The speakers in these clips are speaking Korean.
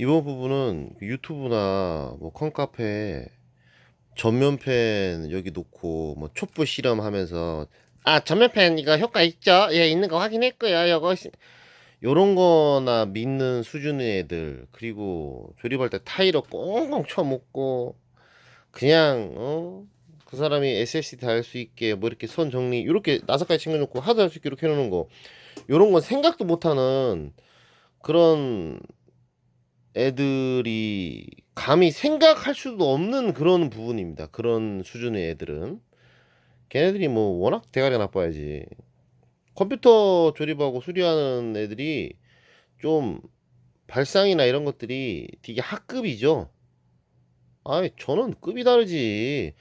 이번 부분은 유튜브나 뭐 컴카페에 전면펜 여기 놓고 뭐 촛불 실험하면서 전면펜 이거 효과 있죠? 예, 있는 거 확인했고요. 요런 거나 믿는 수준의 애들, 그리고 조립할 때 타이로 꽁꽁 쳐먹고 그냥 그 사람이 SSD 달 수 있게 뭐 이렇게 선 정리 이렇게 5가지 챙겨놓고 하드 할 수 있게 이렇게 해놓는 거, 요런 건 생각도 못하는 그런 애들이 감히 생각할 수도 없는 그런 부분입니다. 그런 수준의 애들은 걔네들이 뭐 워낙 대가리가 나빠야지. 컴퓨터 조립하고 수리하는 애들이 좀 발상이나 이런 것들이 되게 하급이죠. 아이, 저는 급이 다르지.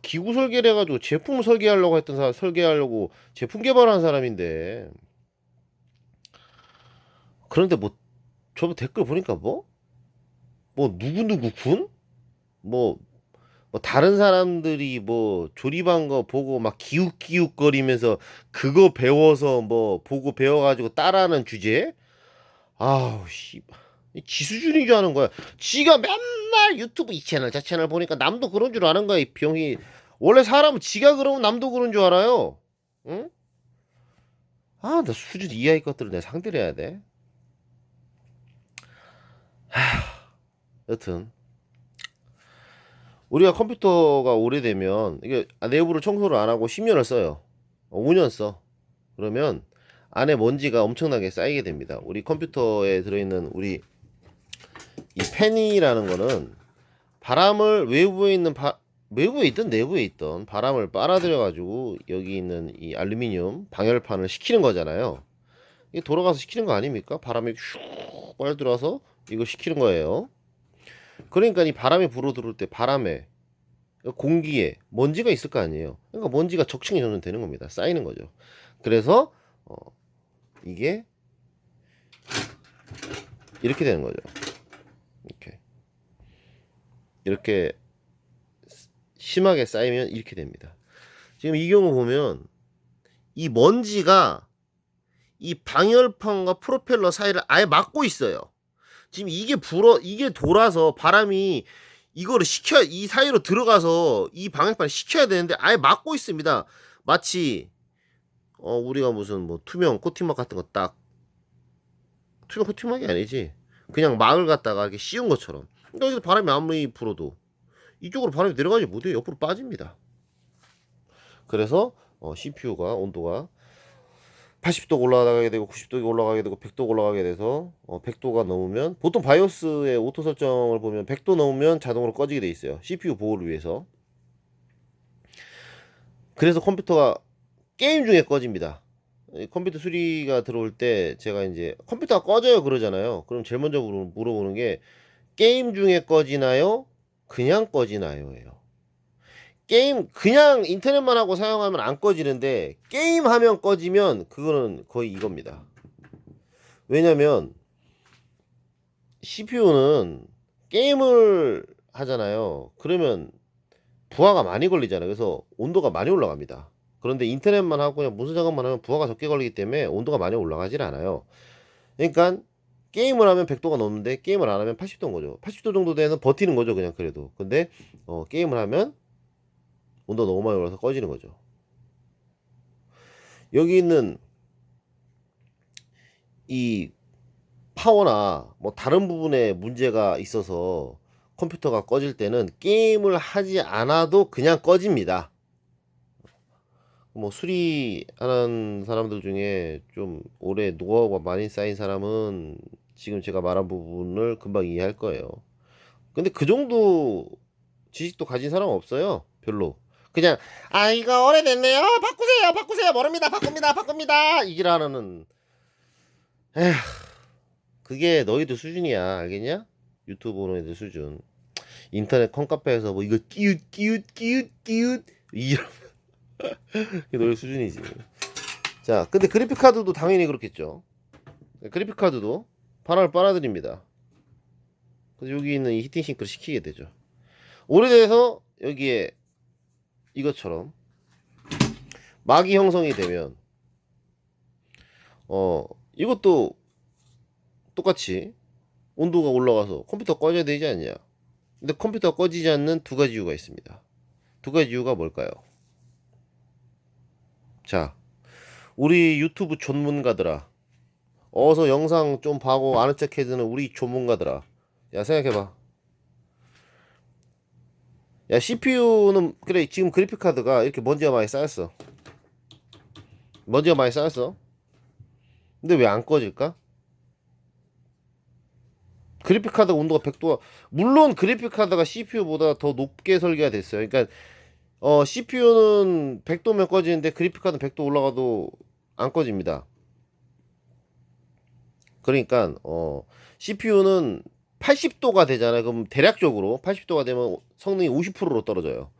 기구 설계를 해가지고 제품 설계하려고 했던 사람, 설계하려고 제품 개발한 사람인데. 그런데 뭐 저도 댓글 보니까 뭐 누구누구 군? 뭐 다른 사람들이 뭐 조립한 거 보고 막 기웃기웃거리면서 그거 배워서 뭐 보고 배워가지고 따라하는 주제? 아우 씨, 지 수준인 줄 아는 거야. 지가 맨날 유튜브 이 채널 저 채널 보니까 남도 그런 줄 아는 거야 이 병이. 원래 사람은 지가 그러면 남도 그런 줄 알아요. 응? 나 수준 이하의 것들을 내가 상대를 해야 돼. 여튼 우리가 컴퓨터가 오래되면 이게 내부를 청소를 안 하고 10년을 써요. 5년 써. 그러면 안에 먼지가 엄청나게 쌓이게 됩니다. 우리 컴퓨터에 들어있는 우리 이 팬이라는 거는 바람을 외부에 있든 내부에 있던 바람을 빨아들여 가지고 여기 있는 이 알루미늄 방열판을 식히는 거잖아요. 이게 돌아가서 식히는 거 아닙니까? 바람이 슉 빨려 들어와서 이거 식히는 거예요. 그러니까 이 바람이 불어 들어올 때 바람에 공기에 먼지가 있을 거 아니에요. 그러니까 먼지가 적층이 점점 되는 겁니다. 쌓이는 거죠. 그래서 이게 이렇게 되는 거죠. 이렇게 심하게 쌓이면 이렇게 됩니다. 지금 이 경우 보면 이 먼지가 이 방열판과 프로펠러 사이를 아예 막고 있어요. 지금 이게 돌아서 바람이 이거를 이 사이로 들어가서 이 방열판을 식혀야 되는데 아예 막고 있습니다. 마치 우리가 무슨 뭐 투명 코팅막 같은 거 딱, 투명 코팅막이 아니지, 그냥 막을 갖다가 이렇게 씌운 것처럼. 그러니까 여기서 바람이 아무리 불어도 이쪽으로 바람이 내려가지 못해요. 옆으로 빠집니다. 그래서 CPU가 온도가 80도 올라가게 되고 90도 올라가게 되고 100도 올라가게 돼서 100도가 넘으면, 보통 바이오스의 오토 설정을 보면 100도 넘으면 자동으로 꺼지게 돼 있어요. CPU 보호를 위해서. 그래서 컴퓨터가 게임 중에 꺼집니다. 컴퓨터 수리가 들어올 때 제가 이제 컴퓨터가 꺼져요 그러잖아요. 그럼 제일 먼저 물어보는 게 게임 중에 꺼지나요? 그냥 꺼지나요?예요. 게임 그냥 인터넷만 하고 사용하면 안 꺼지는데 게임 하면 꺼지면 그거는 거의 이겁니다. 왜냐면 CPU는 게임을 하잖아요. 그러면 부하가 많이 걸리잖아요. 그래서 온도가 많이 올라갑니다. 그런데 인터넷만 하고 그냥 문서 작업만 하면 부하가 적게 걸리기 때문에 온도가 많이 올라가질 않아요. 그러니까 게임을 하면 100도가 넘는데 게임을 안 하면 80도인 거죠. 80도 정도 되는 버티는 거죠, 그냥. 그래도 근데 게임을 하면 온도가 너무 많이 올라서 꺼지는 거죠. 여기 있는 이 파워나 뭐 다른 부분에 문제가 있어서 컴퓨터가 꺼질 때는 게임을 하지 않아도 그냥 꺼집니다. 뭐 수리하는 사람들 중에 좀 오래 노하우가 많이 쌓인 사람은 지금 제가 말한 부분을 금방 이해할 거예요. 근데 그 정도 지식도 가진 사람 은 없어요. 별로. 그냥 이거 오래됐네요. 바꾸세요. 바꾸세요. 모릅니다. 바꿉니다. 이지라는. 에휴, 그게 너희들 수준이야. 알겠냐? 유튜브 보는 애들 수준. 인터넷 컴카페에서 뭐 이거 끼웃 이런 게 너희 수준이지. 자, 근데 그래픽 카드도 당연히 그렇겠죠. 그래픽 카드도 바람을 빨아들입니다. 그래서 여기 있는 이 히팅 싱크를 식히게 되죠. 오래돼서 여기에 이것처럼 막이 형성이 되면 이것도 똑같이 온도가 올라가서 컴퓨터 꺼져야 되지 않냐. 근데 컴퓨터가 꺼지지 않는 두 가지 이유가 있습니다. 두 가지 이유가 뭘까요? 자, 우리 유튜브 전문가들아, 어서 영상 좀 봐고 아는 척 해주는 우리 전문가들아, 야 생각해봐. 야 CPU는 그래 지금 그래픽카드가 이렇게 먼지가 많이 쌓였어. 먼지가 많이 쌓였어. 근데 왜 안 꺼질까? 그래픽카드 온도가 100도가, 물론 그래픽카드가 CPU보다 더 높게 설계가 됐어요. 그러니까 CPU는 100도면 꺼지는데 그래픽카드는 100도 올라가도 안 꺼집니다. 그러니까 CPU는 80도가 되잖아요. 그럼 대략적으로 80도가 되면 성능이 50%로 떨어져요.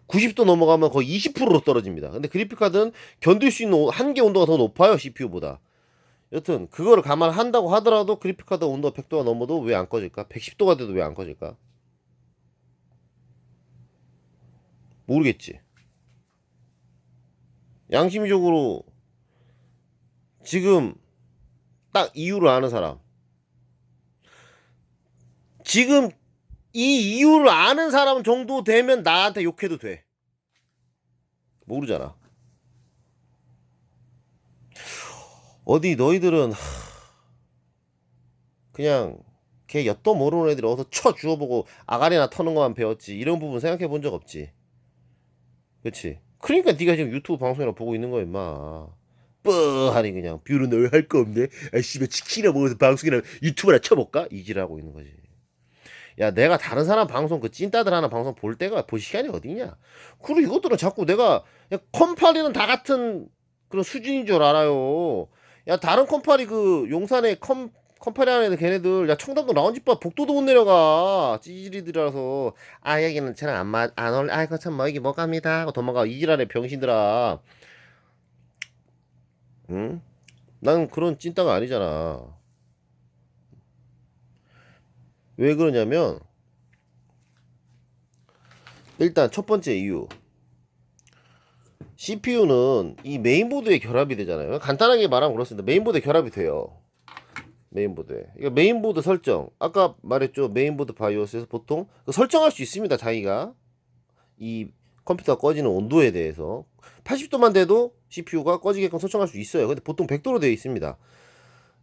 90도 넘어가면 거의 20%로 떨어집니다. 근데 그래픽카드는 견딜 수 있는 한계 온도가 더 높아요, CPU보다. 여튼 그거를 감안한다고 하더라도 그래픽카드 온도가 100도가 넘어도 왜 안 꺼질까? 110도가 돼도 왜 안 꺼질까? 모르겠지. 양심적으로 지금 딱 이유를 아는 사람. 지금 이 이유를 아는 사람 정도 되면 나한테 욕해도 돼. 모르잖아. 어디 너희들은 그냥 걔 엿도 모르는 애들이 어서 쳐 주워보고 아가리나 터는 것만 배웠지. 이런 부분 생각해 본 적 없지. 그치? 그러니까 네가 지금 유튜브 방송이나 보고 있는 거야 임마. 뻔하니 그냥 뷰는 널 할 거 없네. 아 씨발 치킨이나 먹어서 방송이나 유튜브나 쳐볼까? 이지라고 있는 거지. 야 내가 다른 사람 방송 그 찐따들 하는 방송 볼 때가 볼 시간이 어딨냐. 그리고 이것들은 자꾸 내가 그냥 컴파니는 다 같은 그런 수준인 줄 알아요. 야 다른 컴파니 그 용산에 컴파니 하는 걔네들 야 청담도 라운지바 복도도 못 내려가 찌질이들이라서 아 여기는 저랑 안 어울려 아이고 참 뭐 이게 뭐갑니다 하고 도망가 이지랄의 병신들아. 응? 난 그런 찐따가 아니잖아. 왜 그러냐면 일단 첫 번째 이유, CPU는 이 메인보드에 결합이 되잖아요. 간단하게 말하면 그렇습니다. 메인보드에 결합이 돼요. 메인보드에. 그러니까 메인보드 설정. 아까 말했죠. 메인보드 바이오스에서 보통 설정할 수 있습니다. 자기가 이 컴퓨터가 꺼지는 온도에 대해서 80도만 돼도 CPU가 꺼지게끔 설정할 수 있어요. 근데 보통 100도로 되어 있습니다.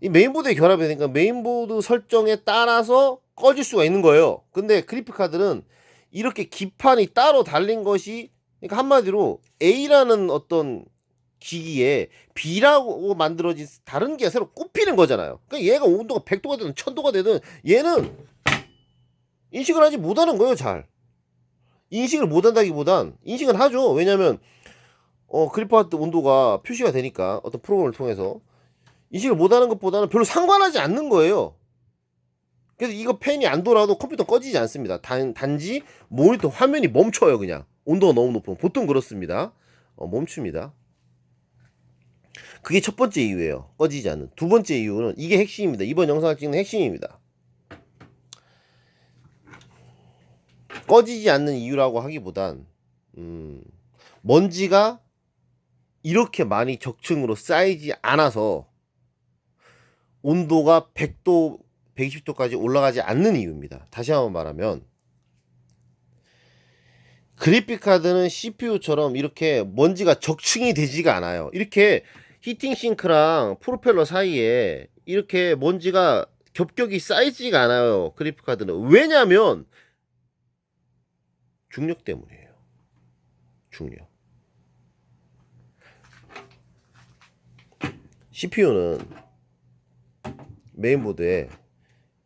이 메인보드에 결합이 되니까 메인보드 설정에 따라서 꺼질 수가 있는 거예요. 근데 그래픽카드는 이렇게 기판이 따로 달린 것이, 그러니까 한마디로 A라는 어떤 기기에 B라고 만들어진 다른 게 새로 꼽히는 거잖아요. 그러니까 얘가 온도가 100도가 되든 1000도가 되든 얘는 인식을 하지 못하는 거예요. 잘 인식을 못한다기보단 인식은 하죠. 왜냐면 그래픽카드 온도가 표시가 되니까 어떤 프로그램을 통해서 인식을 못하는 것보다는 별로 상관하지 않는 거예요. 그래서 이거 팬이 안 돌아도 컴퓨터 꺼지지 않습니다. 단지 모니터 화면이 멈춰요. 그냥 온도가 너무 높으면 보통 그렇습니다. 멈춥니다. 그게 첫 번째 이유예요. 꺼지지 않는. 두 번째 이유는 이게 핵심입니다. 이번 영상을 찍는 핵심입니다. 꺼지지 않는 이유라고 하기보단 먼지가 이렇게 많이 적층으로 쌓이지 않아서 온도가 100도 120도까지 올라가지 않는 이유입니다. 다시 한번 말하면 그래픽카드는 CPU처럼 이렇게 먼지가 적층이 되지가 않아요. 이렇게 히팅싱크랑 프로펠러 사이에 이렇게 먼지가 겹겹이 쌓이지가 않아요. 그래픽카드는. 왜냐면 중력 때문이에요. 중력. CPU는 메인보드에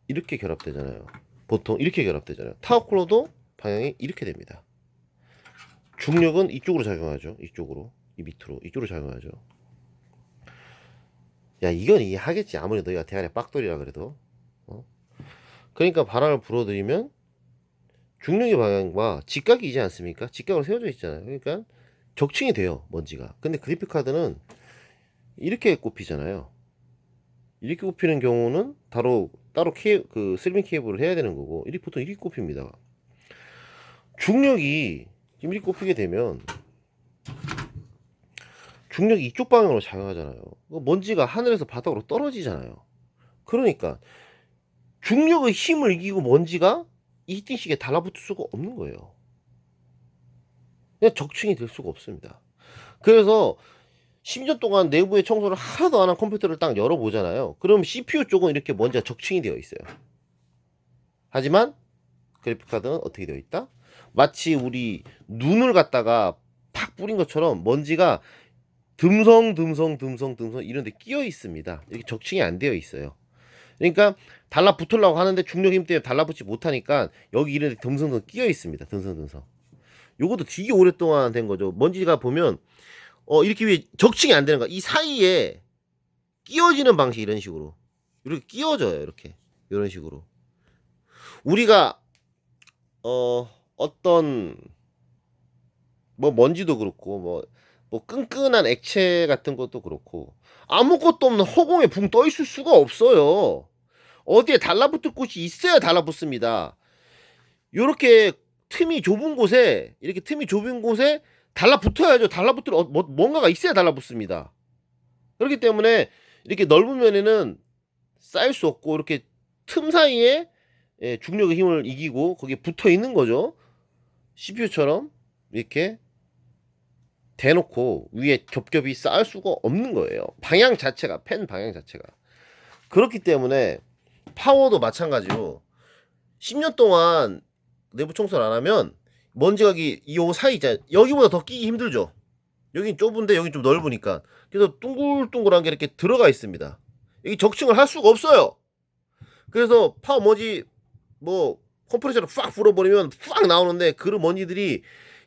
이렇게 결합되잖아요. 보통 이렇게 결합되잖아요. 타워쿨러도 방향이 이렇게 됩니다. 중력은 이쪽으로 작용하죠. 이쪽으로. 이 밑으로. 이쪽으로 작용하죠. 야 이건 이해하겠지. 아무리 너희가 대가리 빡돌이라 그래도. 그러니까 바람을 불어들이면 중력의 방향과 직각이지 않습니까? 직각으로 세워져 있잖아요. 그러니까 적층이 돼요. 먼지가. 근데 그래픽카드는 이렇게 꼽히잖아요. 이렇게 꼽히는 경우는 따로 그 스리밍 케이블을 해야 되는 거고, 이렇게 보통 이렇게 꼽힙니다. 중력이 이렇게 꼽히게 되면 중력이 이쪽 방향으로 작용하잖아요. 먼지가 하늘에서 바닥으로 떨어지잖아요. 그러니까 중력의 힘을 이기고 먼지가 이 히팅식에 달라붙을 수가 없는 거예요. 그냥 적층이 될 수가 없습니다. 그래서 10년 동안 내부에 청소를 하나도 안 한 컴퓨터를 딱 열어보잖아요. 그럼 CPU 쪽은 이렇게 먼지가 적층이 되어 있어요. 하지만 그래픽카드는 어떻게 되어 있다? 마치 우리 눈을 갖다가 팍 뿌린 것처럼 먼지가 듬성 이런 데 끼어 있습니다. 이렇게 적층이 안 되어 있어요. 그러니까 달라붙으려고 하는데 중력 힘 때문에 달라붙지 못하니까 여기 이런 데 듬성듬성 끼어 있습니다. 듬성듬성. 요것도 되게 오랫동안 된 거죠. 먼지가 보면 이렇게 위에 적층이 안 되는 거야. 이 사이에 끼어지는 방식 이런 식으로 이렇게 끼어져요. 이렇게 이런 식으로 우리가 어떤 뭐 먼지도 그렇고 뭐 끈끈한 액체 같은 것도 그렇고 아무것도 없는 허공에 붕 떠 있을 수가 없어요. 어디에 달라붙을 곳이 있어야 달라붙습니다. 요렇게 이렇게 틈이 좁은 곳에 달라붙어야죠. 달라붙을 뭔가가 있어야 달라붙습니다. 그렇기 때문에 이렇게 넓은 면에는 쌓일 수 없고 이렇게 틈 사이에 중력의 힘을 이기고 거기에 붙어 있는 거죠. CPU처럼 이렇게 대놓고 위에 겹겹이 쌓을 수가 없는 거예요. 방향 자체가 펜 방향 자체가 그렇기 때문에 파워도 마찬가지로 10년 동안 내부 청소를 안 하면 먼지가 이 사이 있잖아요. 여기보다 더 끼기 힘들죠. 여긴 좁은데 여긴 좀 넓으니까 그래서 둥글둥글한 게 이렇게 들어가 있습니다. 여기 적층을 할 수가 없어요. 그래서 파워 먼지 뭐 컴프레서를 팍 불어버리면 팍 나오는데 그 먼지들이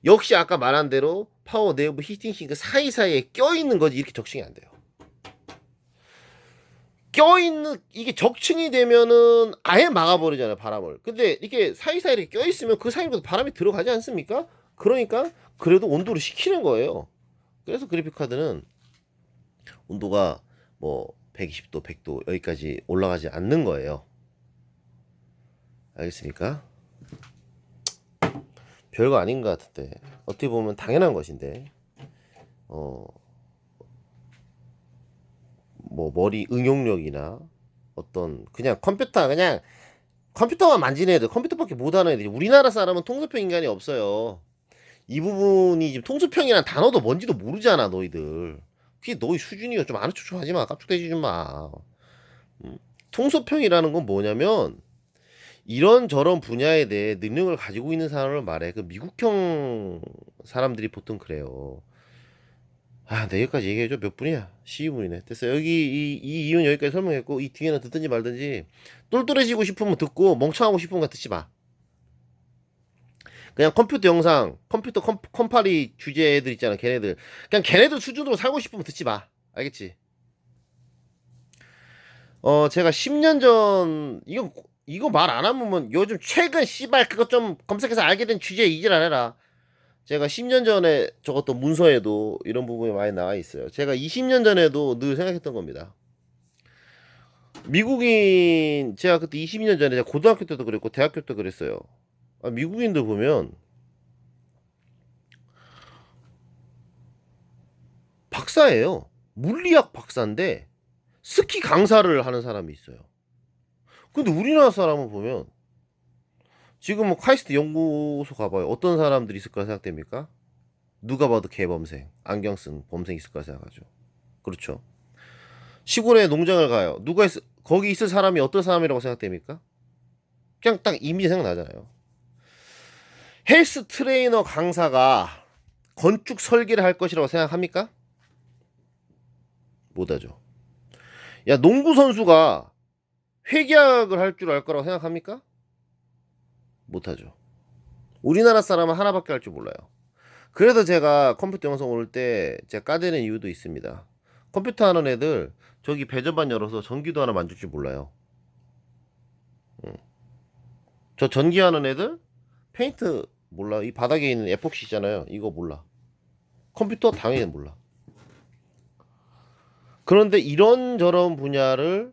역시 아까 말한 대로 파워 내부 히팅 싱크 사이사이에 껴있는 거지 이렇게 적층이 안 돼요. 껴있는 이게 적층이 되면은 아예 막아버리잖아요 바람을. 근데 이게 사이사이에 이렇게 껴있으면 그 사이로 바람이 들어가지 않습니까? 그러니까 그래도 온도를 식히는 거예요. 그래서 그래픽카드는 온도가 뭐 120도 100도 여기까지 올라가지 않는 거예요. 알겠습니까? 별거 아닌 것 같은데 어떻게 보면 당연한 것인데 뭐 머리 응용력이나 어떤 그냥 컴퓨터만 만지는 애들 컴퓨터밖에 못하는 애들이 우리나라 사람은 통수평 인간이 없어요. 이 부분이 지금 통수평이란 단어도 뭔지도 모르잖아 너희들. 그게 너희 수준이요. 좀 아는 척 좀 하지마. 깝죽대지 좀마. 통수평이라는 건 뭐냐면 이런 저런 분야에 대해 능력을 가지고 있는 사람을 말해. 그 미국형 사람들이 보통 그래요. 내 여기까지 얘기해줘. 몇 분이야? 12분이네. 됐어. 여기 이 이유는 여기까지 설명했고 이 뒤에는 듣든지 말든지 똘똘해지고 싶으면 듣고 멍청하고 싶으면 듣지 마. 그냥 컴퓨터 영상, 컴퓨터 컴파리 주제 애들 있잖아. 걔네들. 그냥 걔네들 수준으로 살고 싶으면 듣지 마. 알겠지? 제가 10년 전 이거 말 안 하면 요즘 최근 씨발 그것 좀 검색해서 알게 된 주제 이질 안 해라. 제가 10년 전에 적었던 문서에도 이런 부분이 많이 나와 있어요. 제가 20년 전에도 늘 생각했던 겁니다. 제가 그때 20년 전에 제가 고등학교 때도 그랬고 대학교 때도 그랬어요. 미국인들 보면 박사예요. 물리학 박사인데 스키 강사를 하는 사람이 있어요. 근데 우리나라 사람은 보면 지금 뭐 카이스트 연구소 가봐요. 어떤 사람들이 있을 거라 생각됩니까? 누가 봐도 개범생, 안경 쓴 범생 있을 거라 생각하죠. 그렇죠. 시골에 농장을 가요. 거기 있을 사람이 어떤 사람이라고 생각됩니까? 그냥 딱 이미지 생각나잖아요. 헬스 트레이너 강사가 건축 설계를 할 것이라고 생각합니까? 못하죠. 야, 농구 선수가 회계학을 할 줄 알 거라고 생각합니까? 못하죠. 우리나라 사람은 하나밖에 할 줄 몰라요. 그래서 제가 컴퓨터 영상 올 때 제가 까대는 이유도 있습니다. 컴퓨터 하는 애들 저기 배전반 열어서 전기도 하나 만질 줄 몰라요. 저 전기 하는 애들 페인트 몰라. 이 바닥에 있는 에폭시 있잖아요. 이거 몰라. 컴퓨터 당연히 몰라. 그런데 이런저런 분야를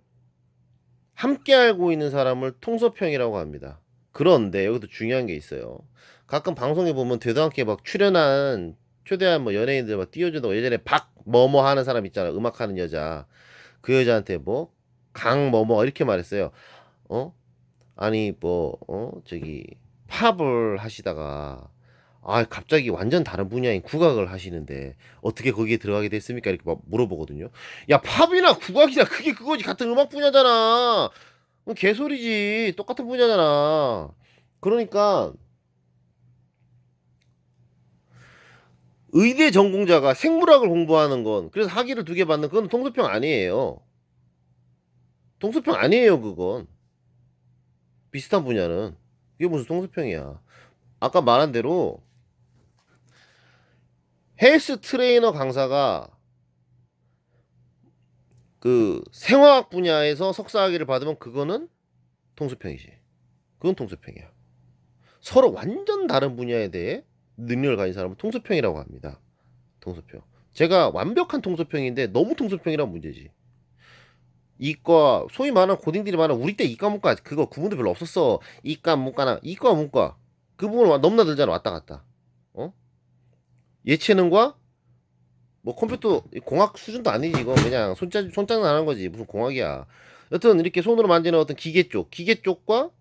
함께 알고 있는 사람을 통섭형이라고 합니다. 그런데 여기도 중요한 게 있어요. 가끔 방송에 보면 되도 않게 막 초대한 뭐 연예인들 막 띄워준다고 예전에 박 뭐뭐 하는 사람 있잖아. 음악하는 여자. 그 여자한테 뭐 강 뭐뭐 이렇게 말했어요. 아니 뭐 저기 팝을 하시다가 갑자기 완전 다른 분야인 국악을 하시는데 어떻게 거기에 들어가게 됐습니까? 이렇게 막 물어보거든요. 야, 팝이나 국악이나 그게 그거지. 같은 음악 분야잖아. 그건 개소리지. 똑같은 분야잖아. 그러니까 의대 전공자가 생물학을 공부하는 건 그래서 학위를 2개 받는 그건 통수평 아니에요. 통수평 아니에요, 그건. 비슷한 분야는. 그게 무슨 통수평이야. 아까 말한 대로 헬스 트레이너 강사가 그 생화학 분야에서 석사학위를 받으면 그거는 통수평이지. 그건 통수평이야. 서로 완전 다른 분야에 대해 능력을 가진 사람은 통수평이라고 합니다. 통수평. 제가 완벽한 통수평인데 너무 통수평이란 문제지. 이과 소위 말하는 고딩들이 말하는 우리 때 이과 문과 그거 구분도 별로 없었어. 이과 문과나 이과 문과 그 부분을 넘나들잖아. 왔다 갔다. 어? 예체능과 뭐 컴퓨터 공학 수준도 아니지. 이거 그냥 손장난 하는 거지. 무슨 공학이야. 여튼 이렇게 손으로 만지는 어떤 기계 쪽과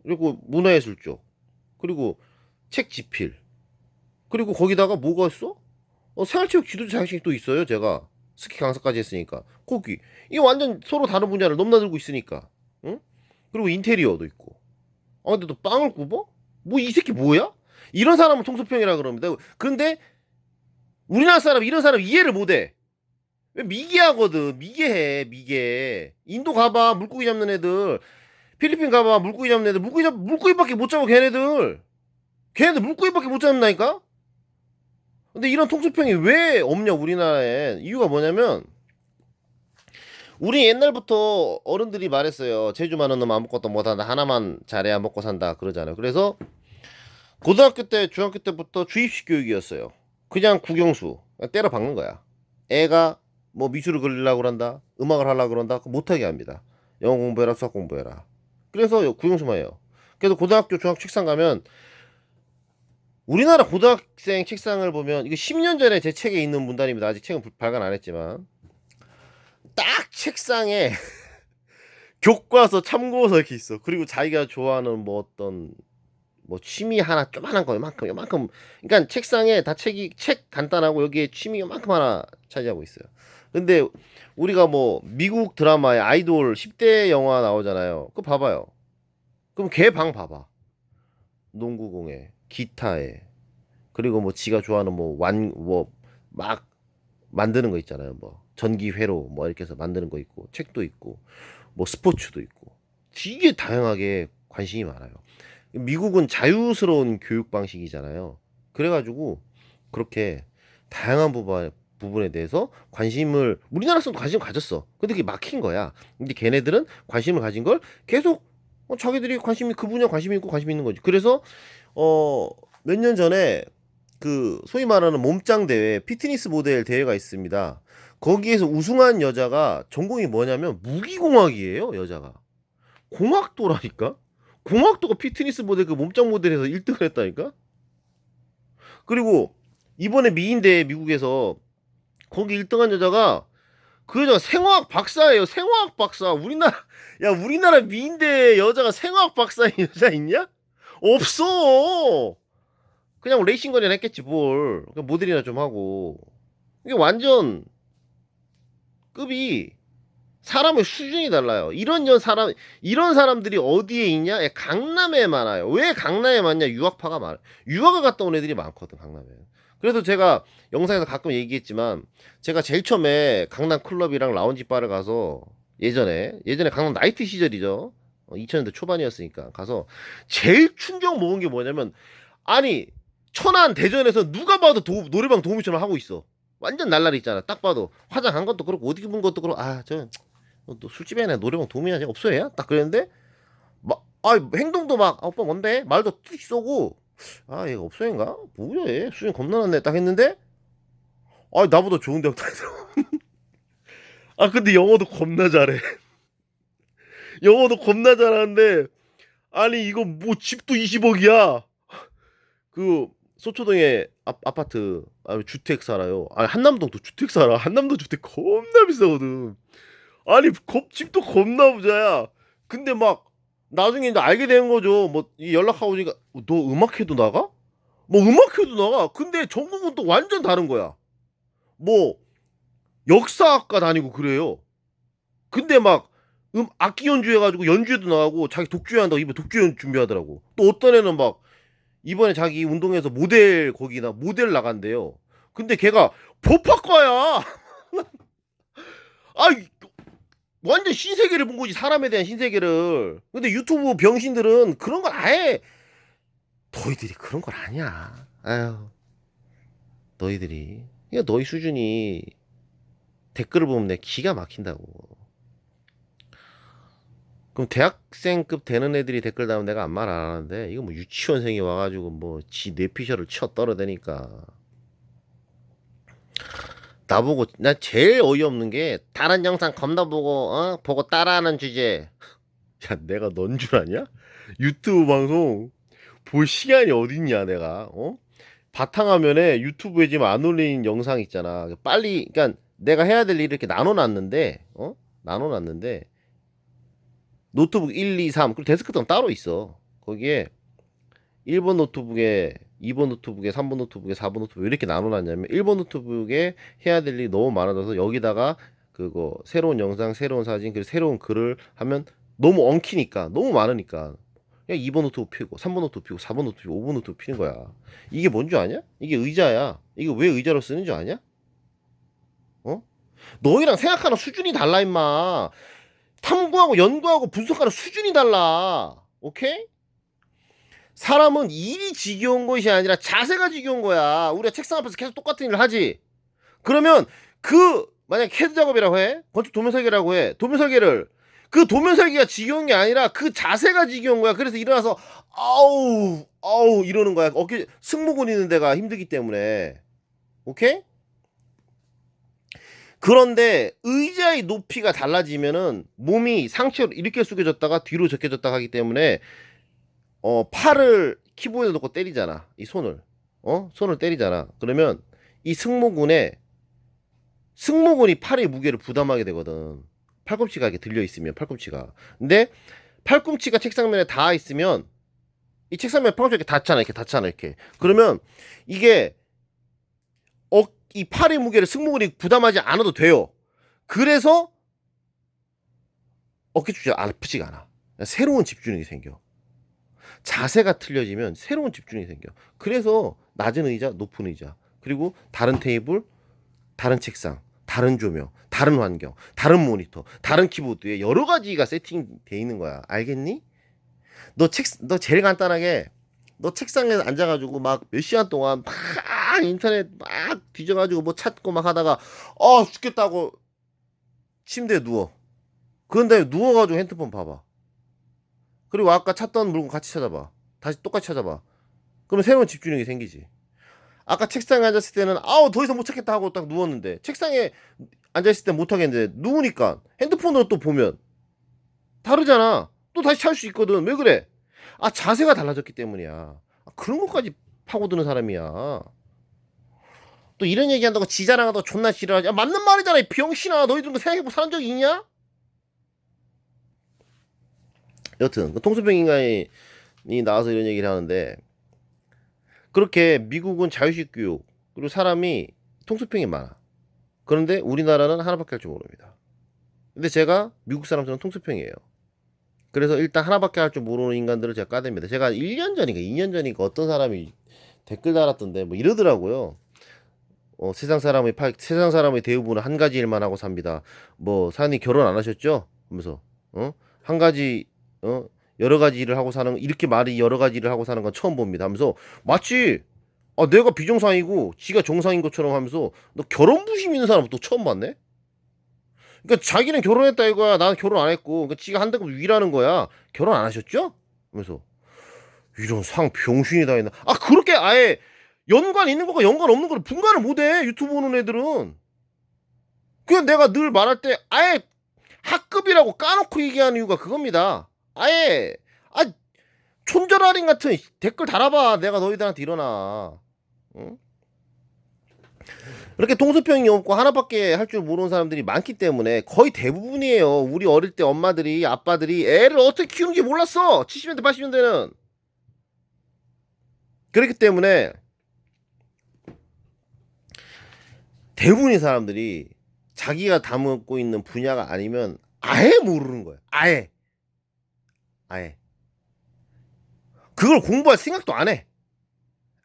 그리고 문화예술 쪽 그리고 책 집필 그리고 거기다가 뭐가 있어? 생활체육 지도자 자격증이 또 있어요. 제가 스키 강사까지 했으니까 거기 이 완전 서로 다른 분야를 넘나들고 있으니까. 응? 그리고 인테리어도 있고. 근데 또 빵을 굽어? 뭐 이 새끼 뭐야? 이런 사람은 통수평이라 그럽니다. 그런데 우리나라 사람 이런 사람 이해를 못해. 왜 미개하거든. 미개해. 미개. 인도 가봐 물고기 잡는 애들. 필리핀 가봐 물고기 잡는 애들. 물고기밖에 못 잡아 걔네들. 걔네들 물고기밖에 못 잡는다니까? 근데 이런 통수평이 왜 없냐 우리나라엔. 이유가 뭐냐면 우리 옛날부터 어른들이 말했어요. 제주 많은 놈 아무것도 못한다. 하나만 잘해야 먹고 산다 그러잖아요. 그래서 고등학교 때 중학교 때부터 주입식 교육이었어요. 그냥 국영수 때려 박는 거야. 애가 뭐 미술을 그리려고 그런다, 음악을 하려고 그런다, 못하게 합니다. 영어 공부해라, 수학 공부해라. 그래서 국영수만 해요. 그래서 고등학교 중학교 책상 가면 우리나라 고등학생 책상을 보면 이거 10년 전에 제 책에 있는 문단입니다. 아직 책은 발간 안 했지만 딱 책상에 교과서 참고서 이렇게 있어. 그리고 자기가 좋아하는 뭐 어떤 뭐 취미 하나 조만한 거 요만큼 그러니까 책상에 다 책 간단하고 여기에 취미 요만큼 하나 차지하고 있어요. 근데 우리가 뭐 미국 드라마에 아이돌 10대 영화 나오잖아요. 그거 봐봐요. 그럼 걔 방 봐봐. 농구공에 기타에 그리고 뭐 지가 좋아하는 뭐 막 만드는 거 있잖아요. 뭐 전기 회로 뭐 이렇게 해서 만드는 거 있고 책도 있고 뭐 스포츠도 있고 되게 다양하게 관심이 많아요. 미국은 자유스러운 교육 방식이잖아요. 그래가지고 그렇게 다양한 부분에 대해서 관심을 우리나라 사람도 관심 가졌어. 근데 그게 막힌 거야. 근데 걔네들은 관심을 가진 걸 계속 자기들이 관심이 그 분야 관심이 있고 관심 있는 거지. 그래서 몇 년 전에 그 소위 말하는 몸짱 대회 피트니스 모델 대회가 있습니다. 거기에서 우승한 여자가 전공이 뭐냐면 무기공학이에요. 여자가 공학도라니까. 공학도가 피트니스 모델 그 몸짱 모델에서 1등을 했다니까. 그리고 이번에 미인대회 미국에서 거기 1등한 여자가 그 여자가 생화학 박사예요. 생화학 박사. 우리나라 미인대회 여자가 생화학 박사인 여자 있냐? 없어. 그냥 레이싱 거리나 했겠지 뭘. 그냥 모델이나 좀 하고. 이게 완전 급이 사람의 수준이 달라요. 이런 사람들이 어디에 있냐? 강남에 많아요. 왜 강남에 많냐? 유학파가 많아. 유학을 갔다 온 애들이 많거든, 강남에. 그래도 제가 영상에서 가끔 얘기했지만, 제가 제일 처음에 강남 클럽이랑 라운지 바를 가서, 예전에 강남 나이트 시절이죠. 2000년대 초반이었으니까. 가서, 제일 충격 먹은 게 뭐냐면, 아니, 천안, 대전에서 누가 봐도 노래방 도우미처럼 하고 있어. 완전 날라리 있잖아. 딱 봐도. 화장한 것도 그렇고, 옷 입은 것도 그렇고, 또 술집에나 노래방 도우미하지 없어요? 딱 그랬는데 행동도 막 오빠 뭔데? 말도 툭 쏘고 얘가 없어인가? 뭐야 얘 수준 겁나 났네 딱 했는데 나보다 좋은 대학 다니더라고. 근데 영어도 겁나 잘해. 영어도 겁나 잘하는데 아니 이거 뭐 집도 20억이야. 그 소초동에 아파트 주택 살아요. 한남동도 주택 살아. 한남동 주택 겁나 비싸거든. 아니 집도 겁나 부자야. 근데 막 나중에 이제 알게 되는 거죠. 뭐 연락하고 오니까 너 음악회도 나가? 뭐 음악회도 나가. 근데 전공은 또 완전 다른 거야. 뭐 역사학과 다니고 그래요. 근데 막 악기 연주해가지고 연주회도 나가고 자기 독주회 한다고 이번 독주회 준비하더라고. 또 어떤 애는 막 이번에 자기 운동에서 모델 거기나 모델 나간대요. 근데 걔가 법학과야. 아, 완전 신세계를 본 거지. 사람에 대한 신세계를. 근데 유튜브 병신들은 그런 걸 아예 너희들이 그런 걸 아니야. 아유, 너희들이. 그냥 너희 수준이 댓글을 보면 내 기가 막힌다고. 그럼 대학생급 되는 애들이 댓글 달면 내가 아무 말 안 하는데 이거 뭐 유치원생이 와가지고 뭐 지 뇌피셜을 쳐 떨어대니까 나보고 나 제일 어이없는 게 다른 영상 겁나 보고 따라하는 주제. 야 내가 넌 줄 아냐? 유튜브 방송 볼 시간이 어딨냐 내가 바탕화면에 유튜브에 지금 안 올린 영상 있잖아. 빨리 그러니까 내가 해야 될 일을 이렇게 나눠놨는데 나눠놨는데 노트북 1, 2, 3 그리고 데스크톱 따로 있어. 거기에 1번 노트북에 2번 노트북에 3번 노트북에 4번 노트북 이렇게 나눠놨냐면 1번 노트북에 해야 될 일이 너무 많아져서 여기다가 그거 새로운 영상 새로운 사진 그리고 새로운 글을 하면 너무 엉키니까 너무 많으니까 그냥 2번 노트북 피우고 3번 노트북 피우고 4번 노트북 피우고 5번 노트북 피는 거야. 이게 뭔 줄 아냐? 이게 의자야. 이게 왜 의자로 쓰는 줄 아냐? 너희랑 생각하는 수준이 달라 임마. 탐구하고 연구하고 분석하는 수준이 달라. 오케이? 사람은 일이 지겨운 것이 아니라 자세가 지겨운 거야. 우리가 책상 앞에서 계속 똑같은 일을 하지. 그러면 만약 캐드 작업이라고 해. 건축 도면 설계라고 해. 도면 설계를 그 도면 설계가 지겨운 게 아니라 그 자세가 지겨운 거야. 그래서 일어나서 아우 이러는 거야. 어깨 승모근 있는 데가 힘들기 때문에. 오케이? 그런데 의자의 높이가 달라지면은 몸이 상체로 이렇게 숙여졌다가 뒤로 적혀졌다가 하기 때문에 팔을 키보드에 놓고 때리잖아. 이 손을 손을 때리잖아. 그러면 이 승모근이 팔의 무게를 부담하게 되거든. 팔꿈치가 이렇게 들려 있으면 팔꿈치가. 근데 팔꿈치가 책상면에 닿아 있으면 이 책상면에 팔꿈치가 이렇게 닿잖아. 이렇게. 그러면 이게 이 팔의 무게를 승모근이 부담하지 않아도 돼요. 그래서 어깨 주저 아프지가 않아. 새로운 집중력이 생겨. 자세가 틀려지면 새로운 집중력이 생겨. 그래서 낮은 의자, 높은 의자, 그리고 다른 테이블, 다른 책상, 다른 조명, 다른 환경, 다른 모니터, 다른 키보드에 여러 가지가 세팅돼 있는 거야. 알겠니? 너 제일 간단하게 너 책상에 앉아가지고 막 몇 시간 동안 막 인터넷 막 뒤져가지고 뭐 찾고 막 하다가 죽겠다고 침대에 누워. 그런데 누워가지고 핸드폰 봐봐. 그리고 아까 찾던 물건 같이 찾아봐. 다시 똑같이 찾아봐. 그러면 새로운 집중력이 생기지. 아까 책상에 앉았을 때는 더 이상 못 찾겠다 하고 딱 누웠는데 책상에 앉아있을 때 못 하겠는데 누우니까 핸드폰으로 또 보면 다르잖아. 또 다시 찾을 수 있거든. 왜 그래? 자세가 달라졌기 때문이야. 그런 것까지 파고드는 사람이야. 또 이런 얘기한다고 지 자랑한다고 존나 싫어하지. 맞는 말이잖아 이 병신아. 너희들 생각해보고 사는 적이 있냐? 여튼 통수병 인간이 나와서 이런 얘기를 하는데 그렇게 미국은 자유식 교육 그리고 사람이 통수병이 많아. 그런데 우리나라는 하나밖에 할 줄 모릅니다. 근데 제가 미국 사람처럼 통수병이에요. 그래서 일단 하나밖에 할 줄 모르는 인간들을 제가 까댑니다. 제가 1년 전인가 2년 전인가 어떤 사람이 댓글 달았던데 뭐 이러더라고요. 세상 사람의 대부분은 한 가지 일만 하고 삽니다. 뭐 사장님 결혼 안 하셨죠? 하면서 한 가지 여러 가지 일을 하고 사는 이렇게 말이 여러 가지 일을 하고 사는 건 처음 봅니다. 하면서 마치 내가 비정상이고 지가 정상인 것처럼 하면서 너 결혼 부심 있는 사람 또 처음 봤네? 그러니까 자기는 결혼했다 이거야. 나는 결혼 안 했고 그러니까 지가 한다고 위라는 거야. 결혼 안 하셨죠? 하면서 이런 상병신이 다 있나. 그렇게 아예 연관 있는 거가 연관 없는 거를 분간을 못해. 유튜브 보는 애들은. 그냥 내가 늘 말할 때 아예 학급이라고 까놓고 얘기하는 이유가 그겁니다. 아예 촌절할인 같은 댓글 달아봐. 내가 너희들한테 일어나. 응? 이렇게 통수평이 없고 하나밖에 할 줄 모르는 사람들이 많기 때문에 거의 대부분이에요. 우리 어릴 때 엄마들이 아빠들이 애를 어떻게 키우는지 몰랐어. 70년대 80년대는. 그렇기 때문에 대부분의 사람들이 자기가 담고 있는 분야가 아니면 아예 모르는 거야. 아예. 그걸 공부할 생각도 안 해.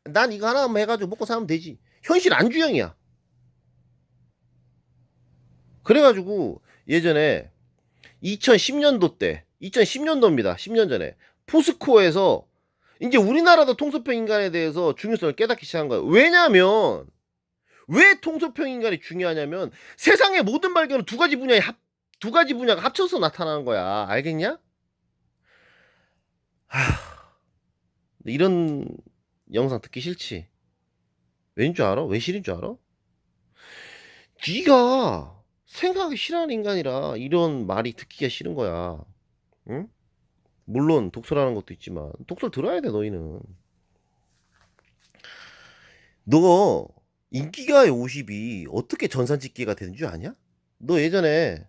난 이거 하나만 해가지고 먹고 살면 되지. 현실 안주형이야. 그래가지고 예전에 2010년도 때, 2010년도입니다. 10년 전에 포스코에서 이제 우리나라도 통소평 인간에 대해서 중요성을 깨닫기 시작한 거예요. 왜냐면 왜 통소평 인간이 중요하냐면 세상의 모든 발견은 두 가지 분야가 합쳐서 나타나는 거야. 알겠냐? 이런 영상 듣기 싫지? 왠 줄 알아? 왜 싫은 줄 알아? 네가 생각하기 싫어하는 인간이라 이런 말이 듣기가 싫은 거야. 응? 물론 독서라는 것도 있지만 독서를 들어야 돼. 너희는 너 인기가의 50이 어떻게 전산집계가 되는 줄 아냐? 너 예전에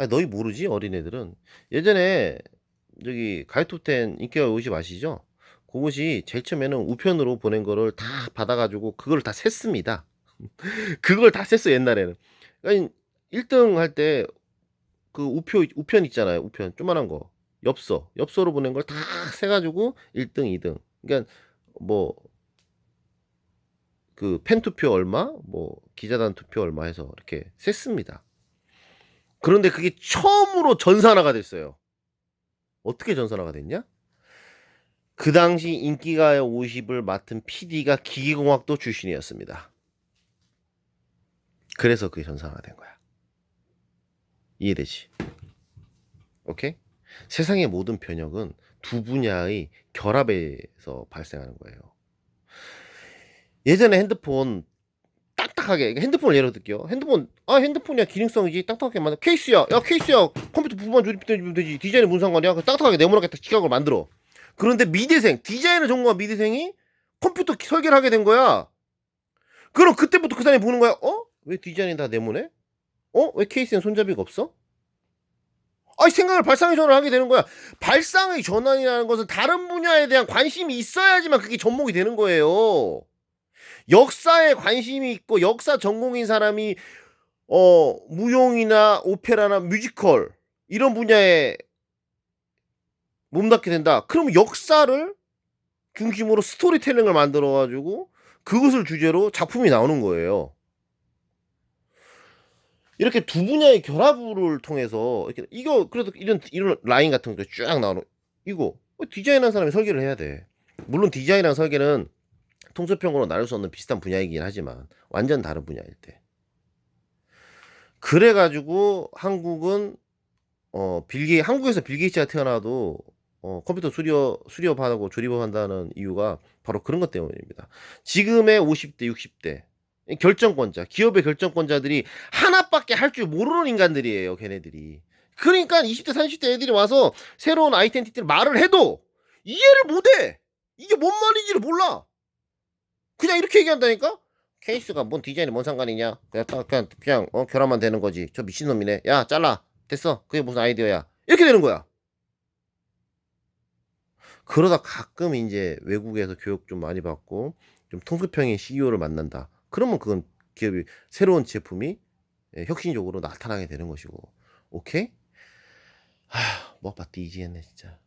너희 모르지? 어린애들은 예전에 저기 가요톱텐 인기가의 50 아시죠? 그것이 제일 처음에는 우편으로 보낸 거를 다 받아가지고 그걸 다 셌습니다. 그걸 다 셌어 옛날에는. 그러니까 1등 할 때 그 우편 있잖아요. 우편 조만한 거 엽서로 보낸 걸 다 세가지고 1등 2등 그러니까 뭐 그 팬투표 얼마 뭐 기자단 투표 얼마 해서 이렇게 셌습니다. 그런데 그게 처음으로 전산화가 됐어요. 어떻게 전산화가 됐냐? 그 당시 인기가요 50을 맡은 PD가 기계공학도 출신이었습니다. 그래서 그게 전산화가 된 거야. 이해되지? 오케이? 세상의 모든 변혁은 두 분야의 결합에서 발생하는 거예요. 예전에 핸드폰 딱딱하게 핸드폰을 예로 들게요. 핸드폰이야 기능성이지 딱딱하게 만들 케이스야 컴퓨터 부분만 조립되면 되지 디자인은 무슨 상관이야. 딱딱하게 네모나게 기각을 만들어. 그런데 디자인을 전공한 미대생이 컴퓨터 설계를 하게 된 거야. 그럼 그때부터 그 사람이 보는 거야. 왜 디자인이 다 네모네? 왜 케이스엔 손잡이가 없어? 생각을 발상의 전환을 하게 되는 거야. 발상의 전환이라는 것은 다른 분야에 대한 관심이 있어야지만 그게 접목이 되는 거예요. 역사에 관심이 있고 역사 전공인 사람이 무용이나 오페라나 뮤지컬 이런 분야에 몸담게 된다. 그럼 역사를 중심으로 스토리텔링을 만들어 가지고 그것을 주제로 작품이 나오는 거예요. 이렇게 두 분야의 결합을 통해서 이거 그래도 이런 라인 같은 거 쫙 나오는 이거 디자인한 사람이 설계를 해야 돼. 물론 디자인이랑 설계는 통수평으로 나눌 수 없는 비슷한 분야이긴 하지만 완전 다른 분야일 때. 그래가지고 한국은 한국에서 빌 게이츠가 태어나도 컴퓨터 수리업하고 조립업한다는 이유가 바로 그런 것 때문입니다. 지금의 50대, 60대 결정권자, 기업의 결정권자들이 하나밖에 할 줄 모르는 인간들이에요, 걔네들이. 그러니까 20대, 30대 애들이 와서 새로운 아이덴티티를 말을 해도 이해를 못해. 이게 뭔 말인지를 몰라. 그냥 이렇게 얘기한다니까? 케이스가 뭔 디자인이 뭔 상관이냐? 그냥 결함만 되는 거지. 저 미친놈이네. 야, 잘라. 됐어. 그게 무슨 아이디어야. 이렇게 되는 거야. 그러다 가끔 이제 외국에서 교육 좀 많이 받고 좀 통수평의 CEO를 만난다. 그러면 그건 기업이 새로운 제품이 혁신적으로 나타나게 되는 것이고. 오케이? 뭐 봤디 이지했네 진짜.